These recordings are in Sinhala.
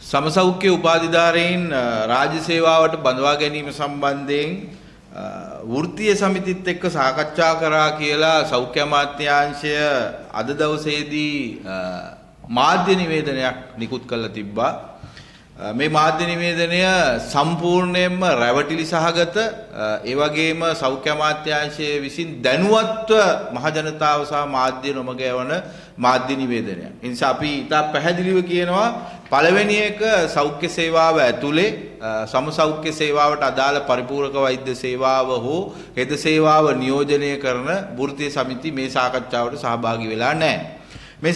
සමසෞඛ්‍ය උපාධිධාරීන් රාජ්‍ය සේවාවට බඳවා ගැනීම සම්බන්ධයෙන් වෘත්තීය සමිතිත් එක්ක සාකච්ඡා කරා කියලා සෞඛ්‍ය අමාත්‍යාංශය අද දවසේදී මාධ්‍ය නිවේදනයක් නිකුත් කරලා තිබ්බා. මේ මාධ්‍ය නිවේදනය සම්පූර්ණයෙන්ම රැවටිලි සහගත ඒ වගේම සෞඛ්‍ය අමාත්‍යාංශය විසින් දැනුවත්ව මහජනතාව සහ මාධ්‍ය නොමග යවන මාධ්‍ය නිවේදනයක්. ඒ නිසා අපි ඉතා පැහැදිලිව කියනවා පළවෙනි එක සෞඛ්‍ය සේවාව ඇතුලේ සම සෞඛ්‍ය සේවාවට අදාළ පරිපූර්ණක වෛද්‍ය සේවාව හෝ හෙද සේවාව නියෝජනය කරන වෘත්තීය සමිති මේ සාකච්ඡාවට සහභාගී වෙලා නැහැ. මේ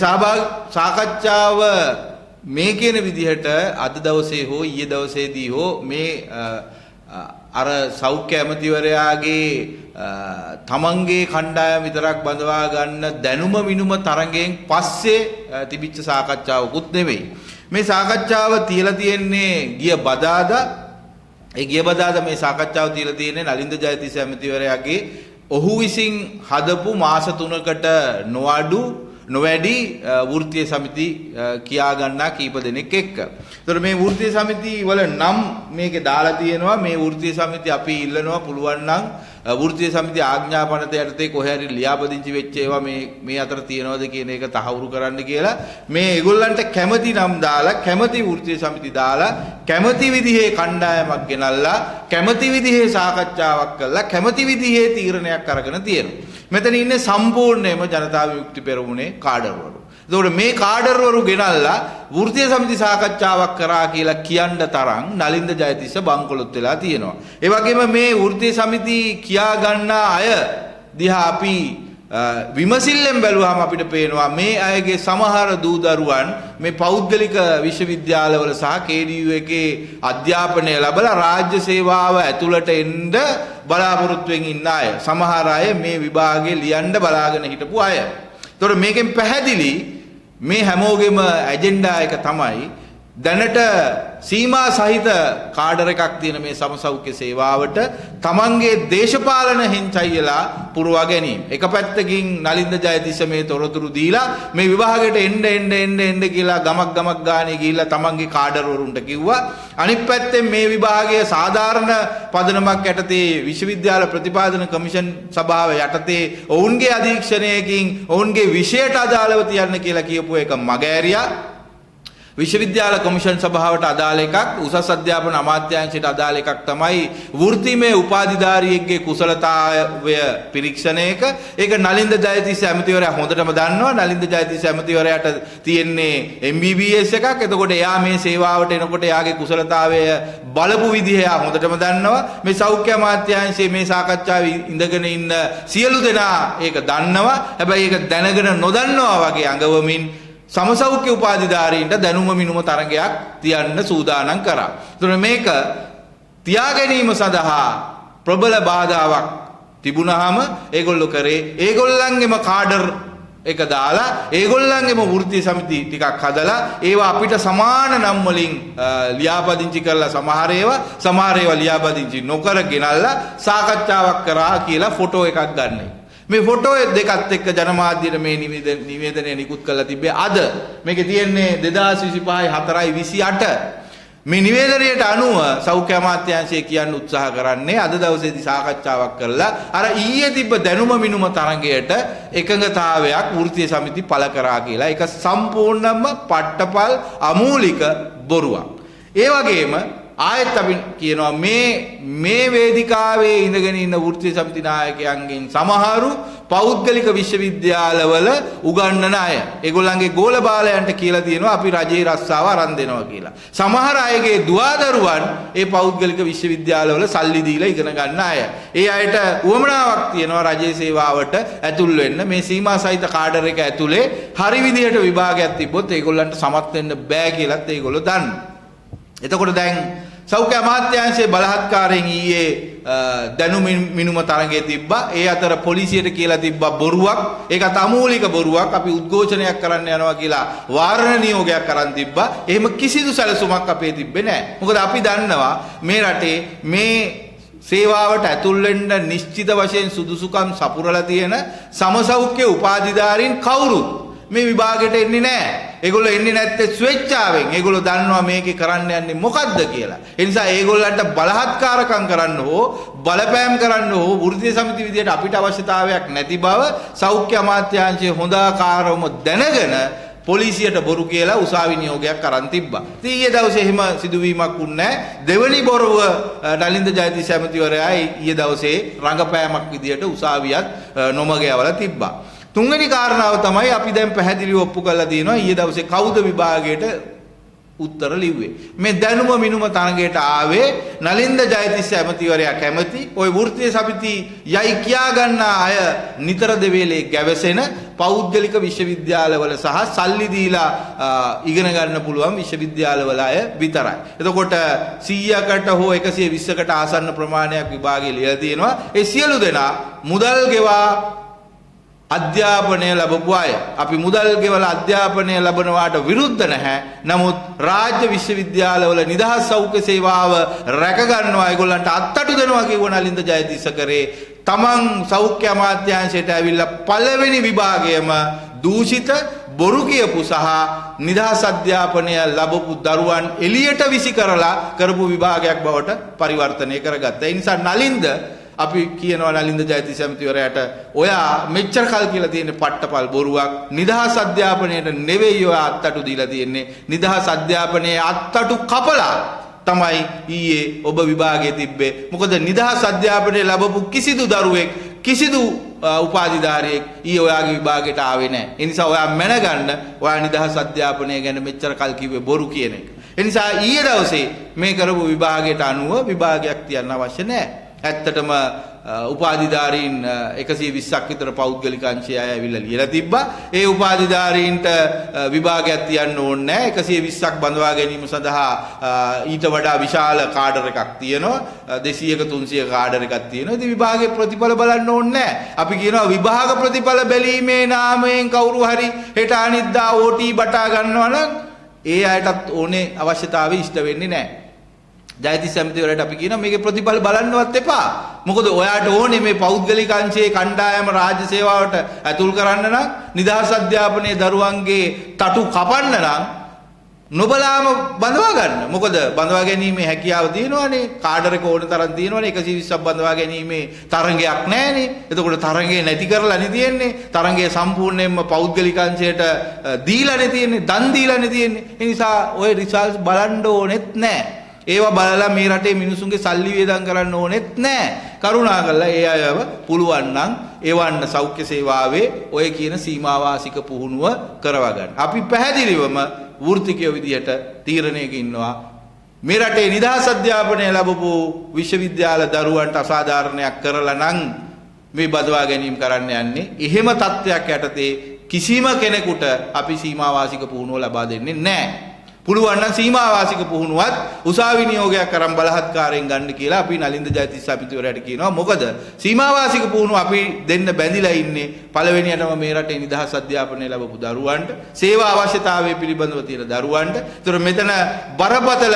සාකච්ඡාව මේ කියන විදිහට අද දවසේ හෝ ඊයේ දවසේදී හෝ මේ අර සෞඛ්‍ය ඇමතිවරයාගේ තමන්ගේ කණ්ඩායම විතරක් බඳවා ගන්න දැනුම විනුම තරඟයෙන් පස්සේ තිබිච්ච සාකච්ඡාවකුත් නෙවෙයි. මේ සාකච්ඡාව තියලා තියෙන්නේ ගිය බදාදා. ඒ ගිය බදාදා මේ සාකච්ඡාව තියලා තියෙන්නේ නලින්ද ජයතිස්ස ඇමතිවරයාගේ ඔහු විසින් හදපු මාස 3කට නොවැඩි වෘත්තීය සමිති කියා ගන්නා කීප දෙනෙක් එක්ක. ඒතර මේ වෘත්තීය සමිති වල නම් මේකේ දාලා තියෙනවා. මේ වෘත්තීය සමිති අපි ඉල්ලනවා පුළුවන් නම් වෘත්තීය සමිති ආඥාපනත යටතේ කොහේ හරි ලියාපදිංචි වෙච්ච ඒවා මේ අතර තියෙනවද කියන එක තහවුරු කරන්න කියලා මේ ඒගොල්ලන්ට කැමති නම් දාලා කැමති වෘත්තීය සමිති දාලා කැමති විදිහේ කණ්ඩායමක් ගෙනල්ලා කැමති විදිහේ සාකච්ඡාවක් කළා කැමති විදිහේ තීරණයක් අරගෙන තියෙනවා. මෙතන ඉන්නේ සම්පූර්ණයෙන්ම ජනතා විමුක්ති පෙරමුණේ කාඩර්වරු. ඒතකොට මේ කාඩර්වරු ගෙනල්ලා වෘත්තීය සමිති සාකච්ඡාවක් කරා කියලා කියන්න තරම් නලින්ද ජයතිස්ස බංකොලොත් වෙලා තියෙනවා. ඒ වගේම මේ වෘත්තීය සමිති කියා ගන්නා අය දිහා අපි විමසිල්ලෙන් බැලුවාම අපිට පේනවා මේ අයගේ සමහර දූ දරුවන් මේ පෞද්ගලික විශ්වවිද්‍යාලවල සහ KDU එකේ අධ්‍යාපනය ලැබලා රාජ්‍ය සේවාව ඇතුළට එන්න බලාපොරොත්තුෙන් ඉන්න අය. සමහර අය මේ විභාගේ ලියන්න බලාගෙන හිටපු අය. ඒතකොට මේකෙන් පැහැදිලි මේ හැමෝගෙම ඇජෙන්ඩා එක තමයි දැනට සීමා සහිත කාඩර් එකක් තියෙන මේ සමසෞඛ්‍ය සේවාවට තමන්ගේ දේශපාලන හිංචයිලා පුරවා ගැනීම. එක පැත්තකින් නලින්ද ජයතිස්ස මේ තොරතුරු දීලා මේ විභාගයට එන්න කියලා ගමක් ගානේ ගිහිල්ලා තමන්ගේ කාඩර් වරුන්ට කිව්වා. අනිත් පැත්තෙන් මේ විභාගයේ සාධාරණ පදනමක් යටතේ විශ්වවිද්‍යාල ප්‍රතිපාදන කමිෂන් සභාව යටතේ ඔවුන්ගේ අධීක්ෂණයකින් ඔවුන්ගේ විෂයට අදාළව තියන්න කියලා කියපු එක මගහැරියා. විශ්වවිද්‍යාල කොමිෂන් සභාවට අදාළ එකක් උසස් අධ්‍යාපන අමාත්‍යාංශයට අදාළ එකක් තමයි වෘත්තීමය උපාධිධාරියෙක්ගේ කුසලතාවය පිරික්සණයක. ඒක නලින්ද ජයතිස්ස ඇමතිවරයා හොඳටම දන්නවා. නලින්ද ජයතිස්ස ඇමතිවරයාට තියෙන්නේ MBBS එකක්. එතකොට එයා මේ සේවාවට එනකොට එයාගේ කුසලතාවය බලපු විදිහ එයා හොඳටම දන්නවා. මේ සෞඛ්‍ය අමාත්‍යාංශයේ මේ සාකච්ඡාවේ ඉඳගෙන ඉන්න සියලු දෙනා ඒක දන්නවා. හැබැයි ඒක දැනගෙන නොදන්නවා වගේ අඟවමින් සමසෞඛ්‍ය උපාධිධාරීන්ට දැනුම මිනුම තරඟයක් තියන්න සූදානම් කරා. ඒතර මේක තියා ගැනීම සඳහා ප්‍රබල බාධාවක් තිබුණාම ඒගොල්ලෝ කරේ ඒගොල්ලන්ගේම කාඩර් එක දාලා ඒගොල්ලන්ගේම වෘත්තීය සමිති ටිකක් හදලා ඒවා අපිට සමාන නම් වලින් ලියාපදිංචි කරලා සමහර ඒවා ලියාපදිංචි නොකර ගෙනල්ලා සාකච්ඡාවක් කරා කියලා ෆොටෝ එකක් ගන්නයි. මේ ෆොටෝ දෙකත් එක්ක ජනමාධ්‍යයට මේ නිවේදනය නිකුත් කරලා තිබ්බේ අද. මේකේ තියෙන්නේ 2025 4/28. මේ නිවේදනයට අනුව සෞඛ්‍ය අමාත්‍යාංශය කියන්න උත්සාහ කරන්නේ අද දවසේදී සාකච්ඡාවක් කරලා අර ඊයේ තිබ්බ දැනුම මිනුම තරඟයට එකඟතාවයක් වෘත්තීය සමිති පළ කරා කියලා. ඒක සම්පූර්ණයෙන්ම පට්ටපල් අමූලික බොරුවක්. ඒ වගේම ආයෙත් අපි කියනවා මේ වේදිකාවේ ඉඳගෙන ඉන්න වෘත්තීය සමිති නායකයන්ගෙන් සමහරු පෞද්ගලික විශ්වවිද්‍යාලවල උගන්වන අය. ඒගොල්ලන්ගේ ගෝල බාලයන්ට කියලා තියෙනවා අපි රජයේ රස්සාව අරන් දෙනවා කියලා. සමහර අයගේ දුවදරුවන් ඒ පෞද්ගලික විශ්වවිද්‍යාලවල සල්ලි දීලා ඉගෙන ගන්න අය. ඒ අයට උවමනාවක් තියෙනවා රජයේ සේවාවට ඇතුල් වෙන්න. මේ සීමා සහිත කාඩර් එක ඇතුලේ හරි විදිහට විභාගයක් තිබ්බොත් ඒගොල්ලන්ට සමත් වෙන්න බෑ කියලාත් ඒගොල්ලෝ දන්නවා. එතකොට දැන් සෞඛ්‍ය අමාත්‍යාංශයේ බලහත්කාරයෙන් ඊයේ දැනුම මිනුම තරඟයේ තිබ්බා. ඒ අතර පොලිසියට කියලා තිබ්බා බොරුවක්. ඒකත් අමූලික බොරුවක්. අපි උද්ඝෝෂණයක් කරන්න යනවා කියලා වාරණ නියෝගයක් කරන් තිබ්බා. එහෙම කිසිදු සැලසුමක් අපේ තිබ්බේ නැහැ. මොකද අපි දන්නවා මේ රටේ මේ සේවාවට ඇතුල් වෙන්න නිශ්චිත වශයෙන් සුදුසුකම් සපුරලා තියෙන සමසෞඛ්‍ය උපාධිධාරීන් කවුරුත් මේ විභාගයට එන්නේ නැහැ. ඒගොල්ලෝ එන්නේ නැත්තේ ස්වේච්ඡාවෙන්. ඒගොල්ලෝ දන්නවා මේකේ කරන්න යන්නේ මොකද්ද කියලා. ඒ නිසා ඒගොල්ලන්ට බලහත්කාරකම් කරන්න හෝ බලපෑම් කරන්න හෝ වෘත්තීය සමිති විදියට අපිට අවශ්‍යතාවයක් නැති බව සෞඛ්‍ය අමාත්‍යාංශයේ හොඳාකාරවම දැනගෙන පොලිසියට බොරු කියලා උසාවි නියෝගයක් අරන් තිබ්බා. ඉතින් ඊයේ දවසේ එහෙම සිදුවීමක් වුණේ නැහැ. දෙවනි බොරුව නලින්ද ජයතිස්ස ඇමතිවරයා ඊයේ දවසේ රංගපෑමක් විදියට උසාවියත් නොමග යවලා තිබ්බා. තුන්වෙනි කාරණාව තමයි අපි දැන් පැහැදිලිව ඔප්පු කරලා තියෙනවා ඊයේ දවසේ කවුද විභාගයට උත්තර ලිව්වේ. මේ දැනුම මිනුම තරගයට ආවේ නලින්ද ජයතිස්ස ඇමතිවරයා කැමති ওই වෘත්තීය සමිති යයි කියා ගන්නා අය නිතර දෙවේලේ ගැවසෙන පෞද්ගලික විශ්වවිද්‍යාලවල සහ සල්ලි දීලා ඉගෙන ගන්න පුළුවන් විශ්වවිද්‍යාලවල අය විතරයි. එතකොට 100කට හෝ 120කට ආසන්න ප්‍රමාණයක් විභාගය ලියලා තියෙනවා. ඒ සියලු දෙනා මුදල් ගෙවා අධ්‍යාපනය ලැබපු අය. අපි මුදල් ගෙවලා අධ්‍යාපනය ලැබනවාට විරුද්ධ නැහැ. නමුත් රාජ්‍ය විශ්වවිද්‍යාලවල නිදහස් සෞඛ්‍ය සේවාව රැක ගන්නවා ඒගොල්ලන්ට අත්තටු දෙනවා කියව නලින්ද ජයතිස්ස කරේ. තමන් සෞඛ්‍ය අමාත්‍යාංශයට ඇවිල්ලා පළවෙනි විභාගයම දූෂිත බොරු කියපු සහ නිදහස් අධ්‍යාපනය ලැබපු දරුවන් එළියට විසි කරලා කරපු විභාගයක් බවට පරිවර්තනය කරගත්තා. ඒ නිසා නලින්ද අපි කියනවා නලින්ද ජයතිස්ස ඇමතිවරයාට ඔයා මෙච්චර කල් කියලා තියෙන පට්ටපල් බොරුවක්. නිදහස් අධ්‍යාපනයට නෙවෙයි ඔයා අත්තටු දීලා තියෙන්නේ. නිදහස් අධ්‍යාපනයේ අත්තටු කපලා තමයි ඊයේ ඔබ විභාගයේ තිබ්බේ. මොකද නිදහස් අධ්‍යාපනය ලැබපු කිසිදු දරුවෙක් කිසිදු උපාධිධාරියෙක් ඊයේ ඔයාගේ විභාගයට ආවේ නැහැ. ඒ නිසා ඔයා මැනගන්න ඔයා නිදහස් අධ්‍යාපනය ගැන මෙච්චර කල් කිව්වේ බොරු කියන එක. ඒ නිසා ඊයේ දවසේ මේ කරපු විභාගයට අනුව විභාගයක් තියන්න අවශ්‍ය නැහැ. ඇත්තටම උපාධිධාරීන් 120ක් විතර පෞද්ගලික අංශය අය ඇවිල්ලා ලියලා තිබ්බා. ඒ උපාධිධාරීන්ට විභාගයක් තියන්න ඕනේ නැහැ. 120ක් බඳවා ගැනීම සඳහා ඊට වඩා විශාල කාඩර් එකක් තියෙනවා. 200ක 300ක කාඩර් එකක් තියෙනවා. ඉතින් විභාගයේ ප්‍රතිඵල බලන්න ඕනේ නැහැ. අපි කියනවා විභාග ප්‍රතිඵල බැලීමේ නාමයෙන් කවුරු හරි හෙට අනිද්දා OT බටා ගන්නවා නම් ඒ අයටත් ඕනේ අවශ්‍යතාවය ඉෂ්ට වෙන්නේ නැහැ. ජයතිස්ස ඇමතිවරයාට අපි කියනවා මේකේ ප්‍රතිඵල බලන්නවත් එපා. මොකද ඔයාට ඕනේ මේ පෞද්ගලික අංශයේ කණ්ඩායම රාජ්‍ය සේවාවට ඇතුල් කරන්න නම් නිදහස් අධ්‍යාපනයේ දරුවන්ගේ තටු කපන්න නම් නොබලාම බඳවා ගන්න. මොකද බඳවා ගැනීමේ හැකියාව තියෙනවානේ. කාඩර් එක ඕන තරම් තියෙනවානේ. 120ක් බඳවා ගැනීමේ තරංගයක් නැහැනේ. එතකොට තරංගේ නැති කරලානේ තියෙන්නේ. තරංගය සම්පූර්ණයෙන්ම පෞද්ගලික අංශයට දීලානේ තියෙන්නේ. දන් දීලානේ තියෙන්නේ. ඒ නිසා ওই රිසල්ට්ස් බලන්න ඕනෙත් නැහැ. ඒවා බලලා මේ රටේ මිනිසුන්ගේ සල්ලි වියදම් කරන්න ඕනෙත් නැහැ. කරුණාකරලා ඒ අයව පුළුවන් නම් එවන්න සෞඛ්‍ය සේවාවේ ඔය කියන සීමාවාසික පුහුණුව කරවා ගන්න. අපි පැහැදිලිවම වෘත්තිකයෝ විදියට තීරණයක ඉන්නවා. මේ රටේ නිදහස් අධ්‍යාපනය ලැබපු විශ්වවිද්‍යාල දරුවන්ට අසාධාරණයක් කරලා නම් මේ බදවා ගැනීම කරන්න යන්නේ. එහෙම තත්ත්වයක් යටතේ කිසිම කෙනෙකුට අපි සීමාවාසික පුහුණුව ලබා දෙන්නේ නැහැ. පුළුවන් නම් සීමාවාසික පුහුණුවත් උසාවි නියෝගයක් කරන් බලහත්කාරයෙන් ගන්න කියලා අපි නලින්ද ජයතිස්ස ඇමතිවරයාට කියනවා. මොකද සීමාවාසික පුහුණුව අපි දෙන්න බැඳිලා ඉන්නේ පළවෙනියටම මේ රටේ නිදහස් අධ්‍යාපනය ලැබපු දරුවන්ට, සේවා අවශ්‍යතාවය පිළිබඳව තියෙන දරුවන්ට. ඒතර මෙතන බරපතල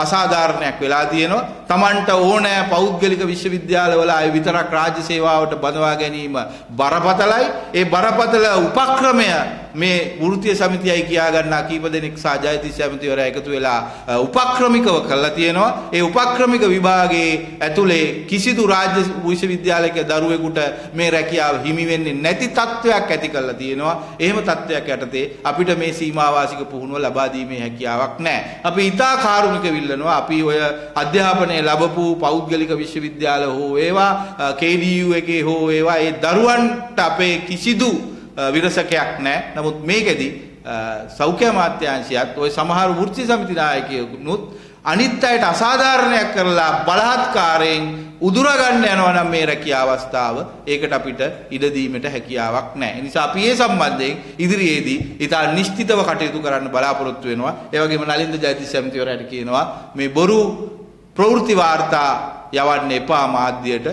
අසාධාරණයක් වෙලා තියෙනවා. Tamanට ඕනෑ පෞද්ගලික විශ්වවිද්‍යාලවල අය විතරක් රාජ්‍ය සේවාවට බඳවා ගැනීම බරපතලයි. ඒ බරපතල උපක්‍රමය මේ වෘත්තීය සමිතියයි කියා ගන්නා කීප දෙනෙක් සහ ජයතිස්ස ඇමතිවරයා එකතු වෙලා උපක්‍රමිකව කරලා තියෙනවා. ඒ උපක්‍රමික විභාගයේ ඇතුලේ කිසිදු රාජ්‍ය විශ්වවිද්‍යාලයක දරුවෙකුට මේ රැකියාව හිමි වෙන්නේ නැති තත්ත්වයක් ඇති කරලා තියෙනවා. එහෙම තත්ත්වයක් යටතේ අපිට මේ සීමාවාසික පුහුණුව ලබා දීමේ හැකියාවක් නැහැ. අපි ඉතා කාරුණික විල්ලනවා. අපි ඔය අධ්‍යාපනය ලැබපු පෞද්ගලික විශ්වවිද්‍යාල හෝ ඒවා KDU එකේ හෝ ඒවා ඒ දරුවන්ට අපේ කිසිදු විරසකයක් නැහැ. නමුත් මේකෙදි සෞඛ්‍ය අමාත්‍යාංශයත් ওই සමහර වෘත්තීය සමිති නායකයෝනුත් අනිත් අයට අසාධාරණයක් කරලා බලහත්කාරයෙන් උදුරා ගන්න යනවා නම් මේ රැකියාව අවස්ථාව ඒකට අපිට ඉඩ දීමට හැකියාවක් නැහැ. ඒ නිසා අපි මේ සම්බන්ධයෙන් ඉදිරියේදී ඉතා නිශ්චිතව කටයුතු කරන්න බලාපොරොත්තු වෙනවා. ඒ වගේම නලින්ද ජයතිස්ස ඇමතිවරයාට කියනවා මේ බොරු ප්‍රවෘත්ති වාර්තා යවන්න එපා මාධ්‍යයට.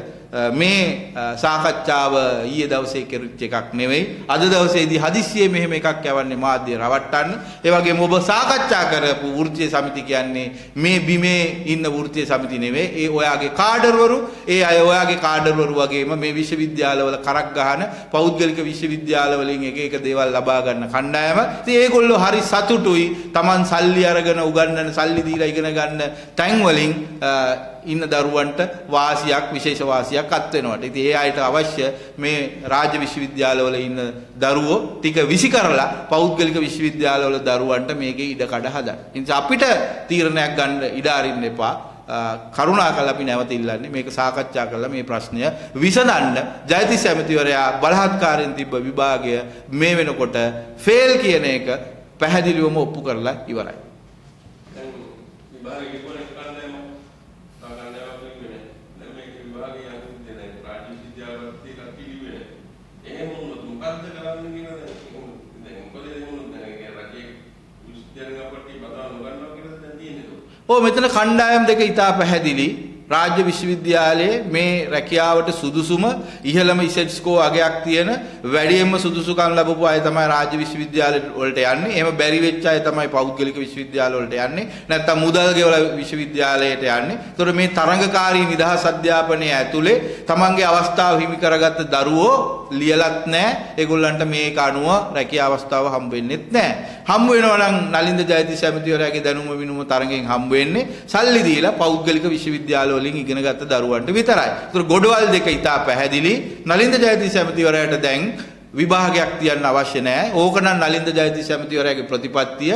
මේ සාකච්ඡාව ඊයේ දවසේ කෙරුච්ච එකක් නෙවෙයි. අද දවසේදී හදිස්සියේ මෙහෙම එකක් යවන්නේ මාධ්‍ය රවට්ටන්න. ඒ වගේම ඔබ සාකච්ඡා කරපු වෘත්තීය සමිති කියන්නේ මේ බිමේ ඉන්න වෘත්තීය සමිති නෙවෙයි. ඒ ඔයාගේ කාඩර්වරු, ඒ අය ඔයාගේ කාඩර්වරු වගේම මේ විශ්වවිද්‍යාලවල කරක් ගහන පෞද්ගලික විශ්වවිද්‍යාලවලින් එක එක දේවල් ලබා ගන්න කණ්ඩායම. ඉතින් ඒගොල්ලෝ හරි සතුටුයි. Taman සල්ලි අරගෙන උගන්නන සල්ලි දීලා ඉගෙන ගන්න තැන් වලින් ඉන්න දරුවන්ට වාසියක් විශේෂ වාසියක් අත් වෙනවට. ඉතින් ඒ අයට අවශ්‍ය මේ රාජ්‍ය විශ්වවිද්‍යාලවල ඉන්න දරුවෝ ටික විසි කරලා පෞද්ගලික විශ්වවිද්‍යාලවල දරුවන්ට මේකේ ඉඩ කඩ හදන්න. ඉතින් අපිට තීරණයක් ගන්න ඉඩ අරින්න එපා. කරුණාකරලා අපි නැවත ඉල්ලන්නේ මේක සාකච්ඡා කරලා මේ ප්‍රශ්නය විසඳන්න. ජයතිස් ඇමතිවරයා බලහත්කාරයෙන් තිබ්බ විභාගය මේ වෙනකොට ෆේල් කියන එක පැහැදිලිවම ඔප්පු කරලා ඉවරයි. මෙතන කණ්ඩායම් දෙක ඉතා පැහැදිලි. රාජ්‍ය විශ්වවිද්‍යාලයේ මේ රැකියාවට සුදුසුම ඉහළම ඉසෙට් ස්කෝ අගයක් තියෙන වැඩියෙන්ම සුදුසුකම් ලැබපු අය තමයි රාජ්‍ය විශ්වවිද්‍යාල වලට යන්නේ. එහෙම බැරි වෙච්ච අය තමයි පෞද්ගලික විශ්වවිද්‍යාල වලට යන්නේ. නැත්තම් මුදල් ගෙවලා විශ්වවිද්‍යාලයට යන්නේ. ඒතකොට මේ තරඟකාරී නිදහස් අධ්‍යාපනයේ ඇතුලේ තමන්ගේ අවස්ථාව හිමි කරගත්ත දරුවෝ ලියලත් නැහැ. ඒගොල්ලන්ට මේක අනුව රැකියා අවස්ථාව හම්බ වෙන්නේත් නැහැ. හම්බ වෙනවා නම් නලින්ද ජයතිස් ඇමතිවරයාගේ දැනුම විනුම තරගෙන් හම්බ වෙන්නේ සල්ලි දීලා පෞද්ගලික විශ්වවිද්‍යාල වලින් ඉගෙනගත්ත දරුවන්ට විතරයි. ඒතර ගොඩවල් දෙක ඉතා පැහැදිලි. නලින්ද ජයතිස් ඇමතිවරයාට දැන් විභාගයක් තියන්න අවශ්‍ය නැහැ. ඕකනම් නලින්ද ජයතිස් ඇමතිවරයාගේ ප්‍රතිපත්තිය.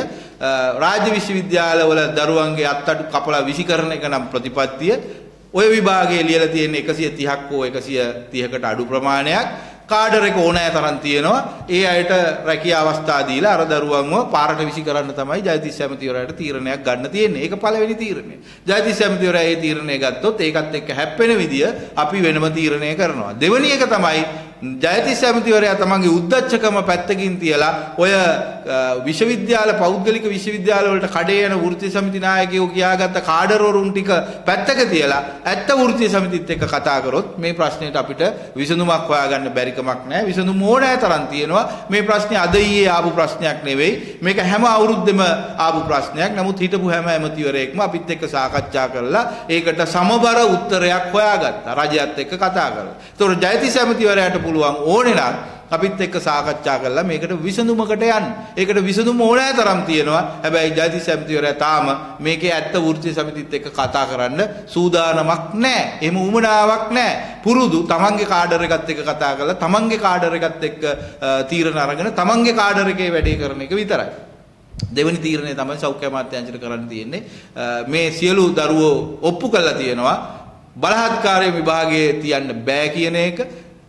රාජ්‍ය විශ්වවිද්‍යාලවල දරුවන්ගේ අත්තටු කපලා විසිකරන එක නම් ප්‍රතිපත්තිය. ඔය විභාගයේ ලියලා තියෙන 130ක් හෝ 130කට අඩු ප්‍රමාණයක්. කාඩර් එක ඕනෑ තරම් තියෙනවා. ඒ අයට රැකියා අවස්ථා දීලා අර දරුවන්ව පාරට විසි කරන්න තමයි ජයතිස් ඇමතිවරයාට තීරණයක් ගන්න තියෙන්නේ. ඒක පළවෙනි තීරණය. ජයතිස් ඇමතිවරයා මේ තීරණය ගත්තොත් ඒකත් එක්ක හැප්පෙන විදිය අපි වෙනම තීරණය කරනවා. දෙවෙනි එක තමයි ජයතිස් ඇමතිවරයා තමන්ගේ උද්දච්චකම පැත්තකින් තියලා ඔය විශ්වවිද්‍යාල පෞද්ගලික විශ්වවිද්‍යාල වලට කඩේ යන වෘත්තීය සමිති නායකයෝ කියාගත්ත කාඩර්වරුන් ටික පැත්තක තියලා ඇත්ත වෘත්තීය සමිතිත් එක්ක කතා කරොත් මේ ප්‍රශ්නෙට අපිට විසඳුමක් හොයාගන්න බැරි කමක් නැහැ. විසඳුම ඕනෑ තරම් තියෙනවා. මේ ප්‍රශ්නේ අද ඊයේ ආපු ප්‍රශ්නයක් නෙවෙයි. මේක හැම අවුරුද්දෙම ආපු ප්‍රශ්නයක්. නමුත් හිටපු හැම ඇමතිවරයෙක්ම අපිත් එක්ක සාකච්ඡා කරලා ඒකට සමබර උත්තරයක් හොයාගත්තා. රජයත් එක්ක කතා කරලා. ඒතකොට ජයතිස් ඇමතිවරයාට පුළුවන් ඕනේ නම් අපිත් එක්ක සාකච්ඡා කරලා මේකට විසඳුමකට යන්න. ඒකට විසඳුම ඕනෑ තරම් තියෙනවා. හැබැයි ජයතිස් ඇමතිවරයා තාම මේකේ ඇත්ත වෘත්තීය සමිතිත් එක්ක කතා කරන්න සූදානමක් නැහැ. එහෙම උමනාවක් නැහැ. පුරුදු තමන්ගේ කාඩර් එකත් එක්ක කතා කරලා තමන්ගේ කාඩර් එකත් එක්ක තීරණ අරගෙන තමන්ගේ කාඩර් එකේ වැඩේ කරන එක විතරයි. දෙවෙනි තීරණය තමයි සෞඛ්‍ය අමාත්‍යාංශයට කරන්න තියෙන්නේ. මේ සියලු දරුවෝ ඔප්පු කරලා තියෙනවා බලහත්කාරය විභාගයේ තියන්න බෑ කියන එක.